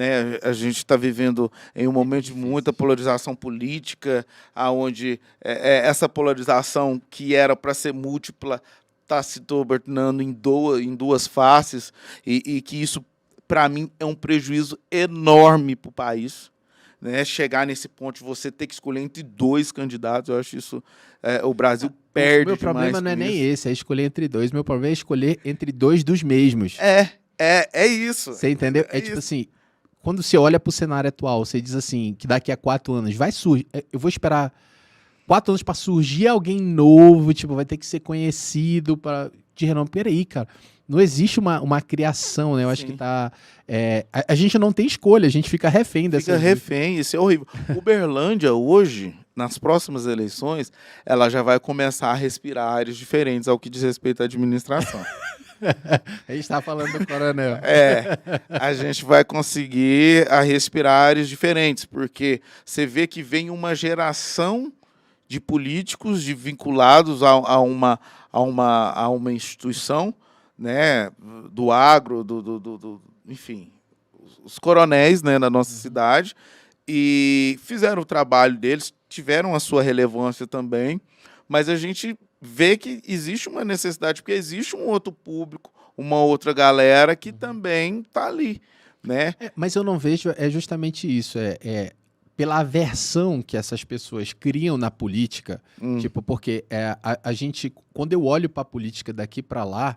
né? A gente está vivendo em um momento de muita polarização política, aonde essa polarização que era para ser múltipla está se tornando em duas faces, e que isso, para mim, é um prejuízo enorme para o país. Né, chegar nesse ponto de você ter que escolher entre dois candidatos, eu acho isso, o Brasil perde demais. O meu problema não é nem esse, é escolher entre dois. Meu problema é escolher entre dois dos mesmos. É isso. Você entendeu? É tipo assim, quando você olha pro cenário atual, você diz assim, que daqui a 4 anos vai surgir, eu vou esperar 4 anos pra surgir alguém novo, tipo, vai ter que ser conhecido de renome. Peraí, cara. Não existe uma criação, né? Eu acho que tá... a gente não tem escolha, a gente fica refém dessa... Fica refém, isso é horrível. Uberlândia, hoje, nas próximas eleições, ela já vai começar a respirar áreas diferentes ao que diz respeito à administração. A gente tá falando do coronel. A gente vai conseguir respirar áreas diferentes, porque você vê que vem uma geração de políticos vinculados a uma instituição, né, do agro, enfim, os coronéis, né, na nossa cidade, e fizeram o trabalho deles, tiveram a sua relevância também, mas a gente vê que existe uma necessidade, porque existe um outro público, uma outra galera que também está ali, né? Mas eu não vejo, é justamente isso, pela aversão que essas pessoas criam na política, tipo, porque a gente, quando eu olho para a política daqui para lá,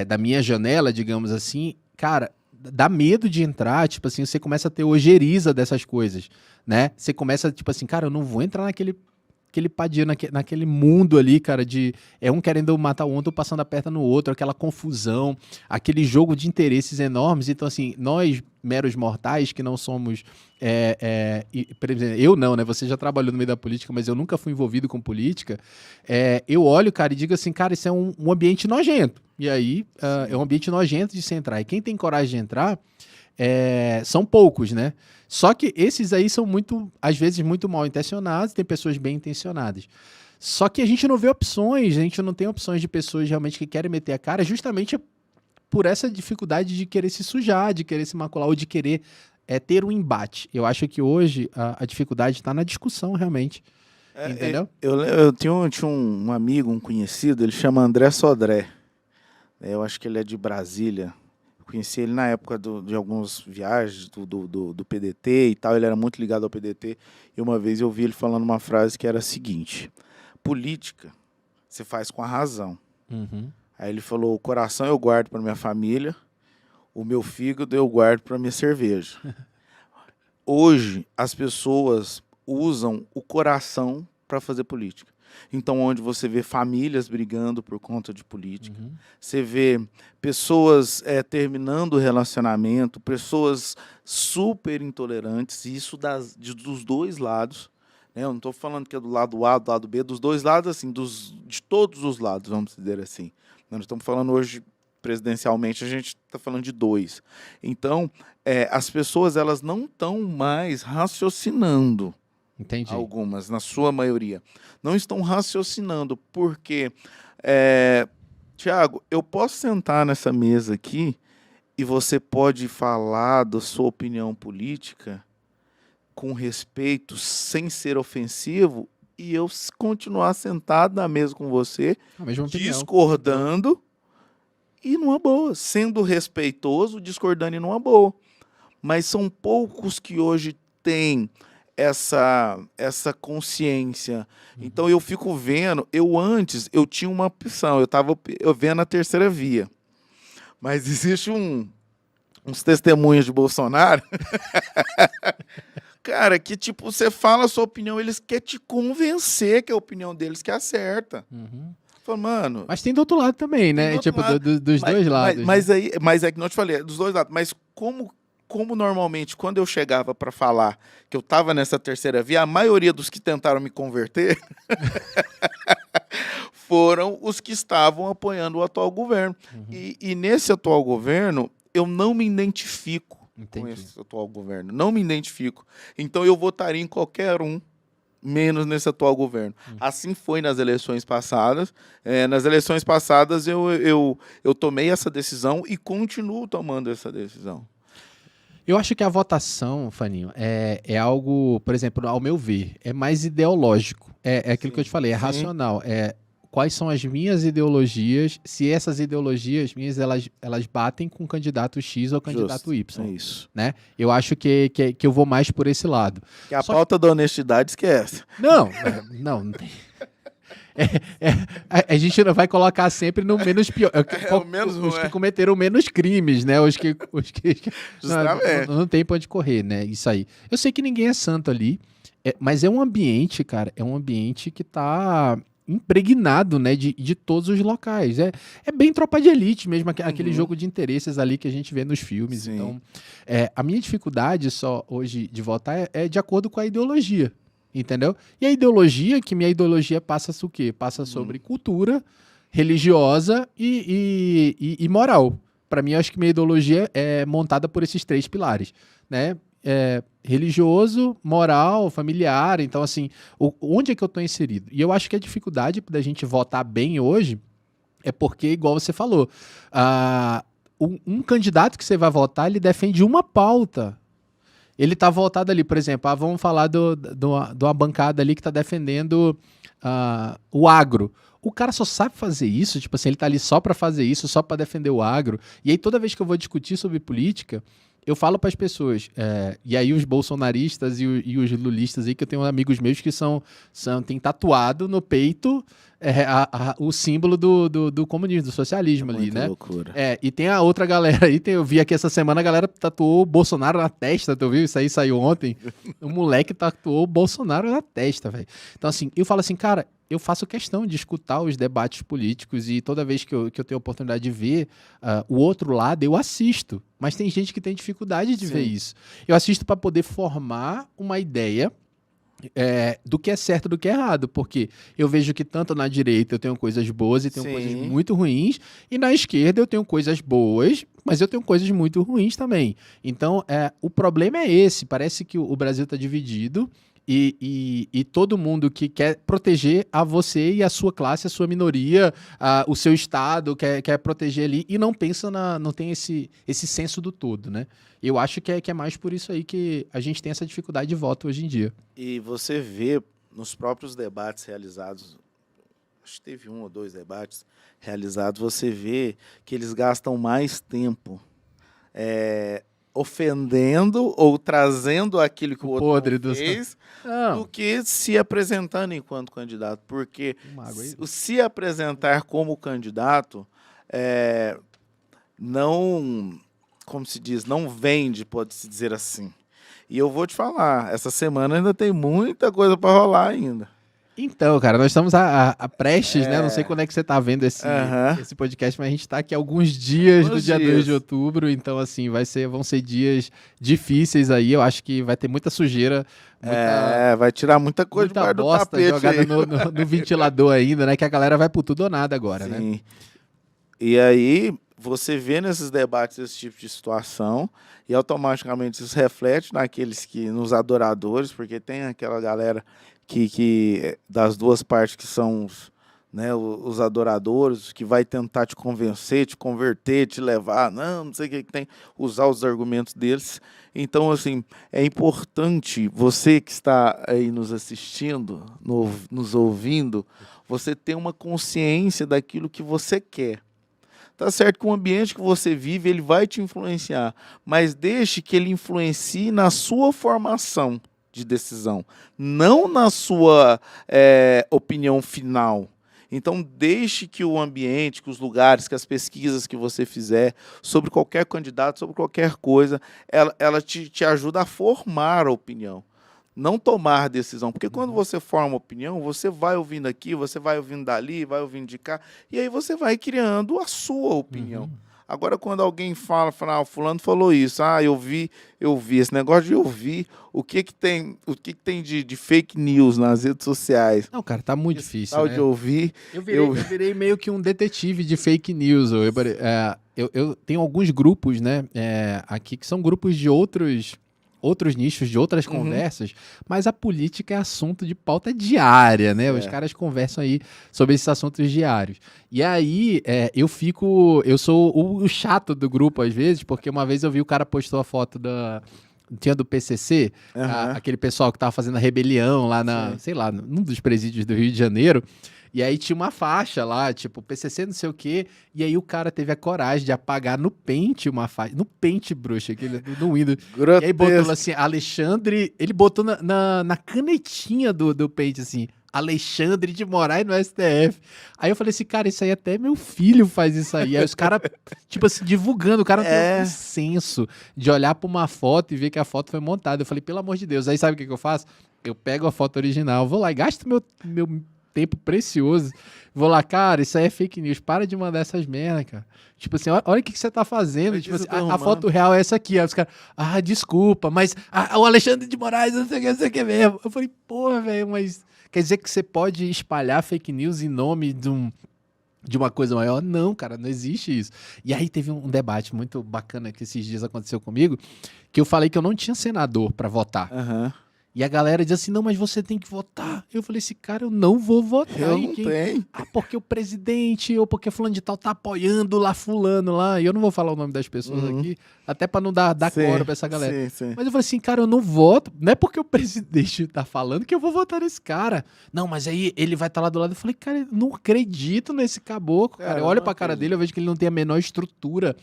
da minha janela, digamos assim, cara, dá medo de entrar, tipo assim, você começa a ter ojeriza dessas coisas, né? Você começa, tipo assim, cara, eu não vou entrar naquele padia, naquele mundo ali, cara, de um querendo matar o outro, passando a perna no outro, aquela confusão, aquele jogo de interesses enormes. Então, assim, nós, meros mortais, que não somos... por exemplo, eu não, né? Você já trabalhou no meio da política, mas eu nunca fui envolvido com política. Eu olho, cara, e digo assim, cara, isso é um ambiente nojento. E aí, é um ambiente nojento de se entrar. E quem tem coragem de entrar são poucos, né? Só que esses aí são às vezes, muito mal intencionados, tem pessoas bem intencionadas. Só que a gente não vê opções, a gente não tem opções de pessoas realmente que querem meter a cara, justamente por essa dificuldade de querer se sujar, de querer se macular, ou de querer ter um embate. Eu acho que hoje a dificuldade está na discussão, realmente. Entendeu? Eu tinha um amigo, um conhecido, ele chama André Sodré. Eu acho que ele é de Brasília. Conheci ele na época de algumas viagens do PDT e tal, ele era muito ligado ao PDT, e uma vez eu vi ele falando uma frase que era a seguinte: política você faz com a razão. Aí ele falou: o coração eu guardo para minha família, o meu fígado eu guardo para minha cerveja. Hoje as pessoas usam o coração para fazer política. Então, onde você vê famílias brigando por conta de política, você vê pessoas terminando o relacionamento, pessoas super intolerantes, e isso dos dois lados. Né? Eu não estou falando que é do lado A, do lado B, dos dois lados, assim, de todos os lados, vamos dizer assim. Nós estamos falando hoje, presidencialmente, a gente está falando de dois. Então, as pessoas elas não estão mais raciocinando. Entendi. Algumas, na sua maioria, não estão raciocinando, porque, Tiago, eu posso sentar nessa mesa aqui e você pode falar da sua opinião política com respeito, sem ser ofensivo, e eu continuar sentado na mesa com você, discordando e numa boa, sendo respeitoso, discordando e numa boa. Mas são poucos que hoje têm essa consciência. Então eu fico vendo, antes eu tinha uma opção, eu vendo a terceira via. Mas existe uns testemunhos de Bolsonaro, cara, que tipo, você fala a sua opinião, eles querem te convencer que a opinião deles que é certa. Fala, mano... Mas tem do outro lado também, né? Tipo, dos dois lados. Mas é que não te falei, dos dois lados. Mas como normalmente, quando eu chegava para falar que eu estava nessa terceira via, a maioria dos que tentaram me converter foram os que estavam apoiando o atual governo. E nesse atual governo, eu não me identifico com esse atual governo. Não me identifico. Então, eu votaria em qualquer um, menos nesse atual governo. Assim foi nas eleições passadas. Nas eleições passadas, eu tomei essa decisão e continuo tomando essa decisão. Eu acho que a votação, Faninho, é algo, por exemplo, ao meu ver, é mais ideológico. É aquilo que eu te falei, é racional. Quais são as minhas ideologias, se essas ideologias minhas, elas batem com o candidato X ou o candidato Y. É isso. Né? Eu acho que eu vou mais por esse lado. Que a pauta da honestidade esquece. Não tem. A gente não vai colocar sempre no menos pior. Os que cometeram menos crimes, né? Os que não tem pra onde correr, né? Isso aí. Eu sei que ninguém é santo ali, mas é um ambiente, cara, é um ambiente que tá impregnado, né, de todos os locais. É bem Tropa de Elite mesmo, aquele jogo de interesses ali que a gente vê nos filmes. Sim. Então, a minha dificuldade só hoje de votar é de acordo com a ideologia. Entendeu? E a ideologia, que minha ideologia passa o quê? Passa sobre cultura religiosa e moral. Para mim, eu acho que minha ideologia é montada por esses 3 pilares, né? Religioso, moral, familiar. Então, assim, onde é que eu estou inserido? E eu acho que a dificuldade da gente votar bem hoje é porque, igual você falou, um candidato que você vai votar, ele defende uma pauta. Ele está voltado ali, por exemplo, vamos falar de uma bancada ali que está defendendo o agro. O cara só sabe fazer isso, tipo assim, ele está ali só para fazer isso, só para defender o agro. E aí toda vez que eu vou discutir sobre política, eu falo para as pessoas, e aí os bolsonaristas e os lulistas aí, que eu tenho amigos meus que têm tatuado no peito o símbolo do comunismo, do socialismo ali, né? Loucura. E tem a outra galera aí, eu vi aqui essa semana, a galera tatuou o Bolsonaro na testa, tu viu? Isso aí saiu ontem. O moleque tatuou o Bolsonaro na testa, velho. Então, assim, eu falo assim, cara, eu faço questão de escutar os debates políticos e toda vez que eu tenho a oportunidade de ver o outro lado, eu assisto. Mas tem gente que tem dificuldade de ver isso. Eu assisto para poder formar uma ideia do que é certo e do que é errado, porque eu vejo que tanto na direita eu tenho coisas boas e tenho coisas muito ruins, e na esquerda eu tenho coisas boas, mas eu tenho coisas muito ruins também. Então, o problema é esse, parece que o Brasil está dividido, e todo mundo que quer proteger a você e a sua classe, a sua minoria, o seu estado, quer proteger ali e não pensa não tem esse senso do todo, né? Eu acho que é mais por isso aí que a gente tem essa dificuldade de voto hoje em dia. E você vê nos próprios debates realizados, acho que teve 1 ou 2 debates realizados, você vê que eles gastam mais tempo ofendendo ou trazendo aquilo que o outro fez do que se apresentando enquanto candidato. Porque se apresentar como candidato não, como se diz, não vende, pode-se dizer assim. E eu vou te falar, essa semana ainda tem muita coisa para rolar ainda. Então, cara, nós estamos a prestes, né? Não sei quando é que você está vendo esse podcast, mas a gente está aqui alguns dias do dia 2 de outubro, então, assim, vão ser dias difíceis aí, eu acho que vai ter muita sujeira. Vai tirar muita coisa muita do bosta tapete jogada no ventilador ainda, né? Que a galera vai por tudo ou nada agora, né? E aí, você vê nesses debates esse tipo de situação e automaticamente isso reflete nos adoradores, porque tem aquela galera que das duas partes que são os adoradores, que vai tentar te convencer, te converter, te levar, não sei o que tem, usar os argumentos deles. Então, assim, é importante você que está aí nos assistindo, nos ouvindo, você ter uma consciência daquilo que você quer. Tá certo que o ambiente que você vive, ele vai te influenciar, mas deixe que ele influencie na sua formação de decisão, não na sua opinião final. Então, deixe que o ambiente, que os lugares, que as pesquisas que você fizer sobre qualquer candidato, sobre qualquer coisa, ela te ajuda a formar a opinião, não tomar decisão. Porque quando você forma opinião, você vai ouvindo aqui, você vai ouvindo dali, vai ouvindo de cá, e aí você vai criando a sua opinião. Agora, quando alguém fala, fulano falou isso, eu vi, esse negócio de ouvir, o que tem de fake news nas redes sociais? Não, cara, tá muito difícil, tal, né? De ouvir. Eu virei meio que um detetive de fake news. Eu tenho alguns grupos, né, aqui, que são grupos de outros outros nichos de outras conversas, mas a política é assunto de pauta diária, né? Os caras conversam aí sobre esses assuntos diários. E aí, eu sou o chato do grupo às vezes, porque uma vez eu vi o cara postou a foto tinha do PCC, aquele pessoal que tava fazendo a rebelião lá sei lá, num dos presídios do Rio de Janeiro. E aí tinha uma faixa lá, tipo, PCC não sei o quê, e aí o cara teve a coragem de apagar no Paint uma faixa, no Paint, bruxa, no Windows. E aí botou assim, Alexandre, ele botou na canetinha do Paint, assim, Alexandre de Moraes no STF. Aí eu falei assim, cara, isso aí até meu filho faz isso aí. Aí os caras, tipo assim, divulgando, o cara não tem um senso de olhar pra uma foto e ver que a foto foi montada. Eu falei, pelo amor de Deus, aí sabe o que eu faço? Eu pego a foto original, vou lá e gasto meu tempo precioso. Vou lá, cara, isso aí é fake news. Para de mandar essas merda, cara. Tipo assim, olha o que você tá fazendo. Tipo assim, a foto real é essa aqui. Aí os caras, desculpa, mas o Alexandre de Moraes, não sei o que mesmo. Eu falei, porra, velho, mas quer dizer que você pode espalhar fake news em nome de uma coisa maior? Não, cara, não existe isso. E aí teve um debate muito bacana que esses dias aconteceu comigo, que eu falei que eu não tinha senador pra votar. E a galera diz assim, não, mas você tem que votar. Eu falei assim, cara, eu não vou votar. Eu não tenho. Porque o presidente ou porque fulano de tal tá apoiando lá fulano lá. E eu não vou falar o nome das pessoas aqui, até pra não dar coro pra essa galera. Sim. Mas eu falei assim, cara, eu não voto. Não é porque o presidente tá falando que eu vou votar nesse cara. Não, mas aí ele vai estar lá do lado. Eu falei, cara, eu não acredito nesse caboclo, cara. Eu olho pra cara dele, eu vejo que ele não tem a menor estrutura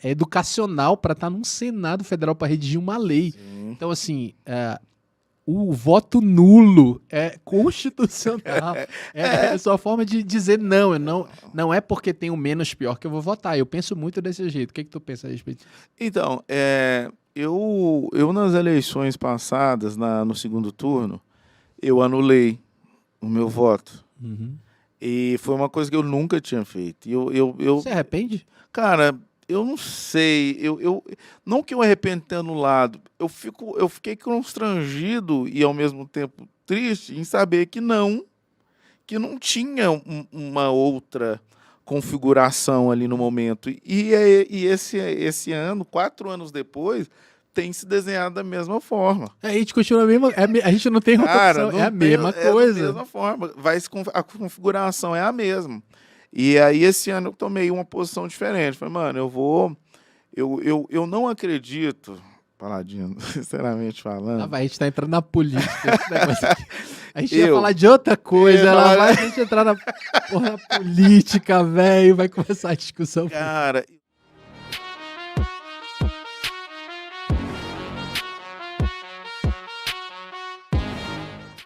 educacional pra estar num Senado Federal pra redigir uma lei. Então, assim, o voto nulo é constitucional. É só a forma de dizer não é porque tem o menos pior que eu vou votar. Eu penso muito desse jeito. O que tu pensa a respeito? Então, eu nas eleições passadas, no segundo turno, eu anulei o meu voto. E foi uma coisa que eu nunca tinha feito. Você arrepende? Cara, eu não sei, não que eu arrependo de ter anulado, eu fiquei constrangido e ao mesmo tempo triste em saber que não tinha uma outra configuração ali no momento. E esse ano, 4 anos depois, tem se desenhado da mesma forma. A gente continua a mesma, a gente não tem outra opção, é a mesma coisa. É da mesma forma, a configuração é a mesma. E aí, esse ano, eu tomei uma posição diferente. Falei, mano, eu não acredito, Paladino, sinceramente falando. A gente tá entrando na política. Esse negócio aqui. A gente ia falar de outra coisa, ela vai a gente entrar na política, velho, vai começar a discussão. Cara,